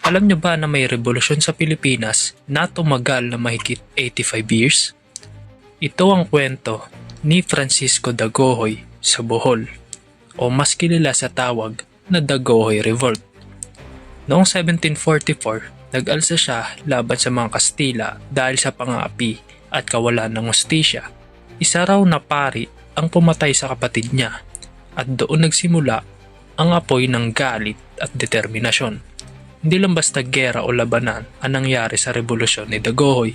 Alam nyo ba na may revolusyon sa Pilipinas na tumagal na mahigit 85 years? Ito ang kwento ni Francisco Dagohoy sa Bohol, o mas kilala sa tawag na Dagohoy Revolt. Noong 1744, nag-alsa siya laban sa mga Kastila dahil sa pang-aapi at kawalan ng hustisya. Isa raw na pari ang pumatay sa kapatid niya at doon nagsimula ang apoy ng galit at determinasyon. Hindi lang basta gera o labanan ang nangyari sa revolusyon ni Dagohoy.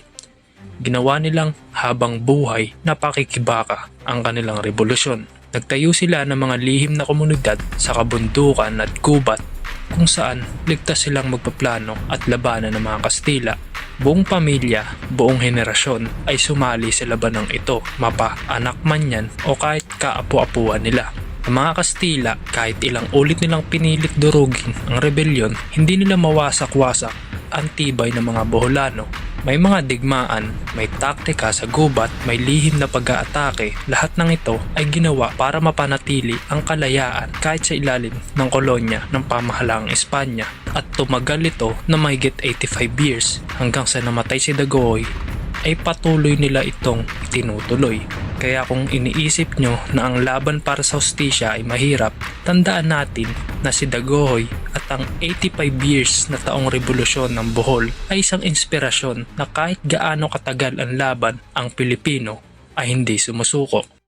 Ginawa nilang habang buhay na pakikibaka ang kanilang revolusyon. Nagtayo sila ng mga lihim na komunidad sa kabundukan at gubat kung saan ligtas silang magpaplano at labanan ng mga Kastila. Buong pamilya, buong henerasyon ay sumali sa labanang ito, mapa anak man yan o kahit kaapu-apuan nila. Ang mga Kastila, kahit ilang ulit nilang pinilit durugin ang rebelyon, hindi nila mawasak-wasak ang tibay ng mga Boholano. May mga digmaan, may taktika sa gubat, may lihim na pag-aatake. Lahat ng ito ay ginawa para mapanatili ang kalayaan kahit sa ilalim ng kolonya ng pamahalaang Espanya. At tumagal ito na mahigit 85 years hanggang sa namatay si Dagohoy ay patuloy nila itong itinutuloy. Kaya kung iniisip nyo na ang laban para sa hustisya ay mahirap, tandaan natin na si Dagohoy at ang 85 years na taong revolusyon ng Bohol ay isang inspirasyon na kahit gaano katagal ang laban, ang Pilipino ay hindi sumusuko.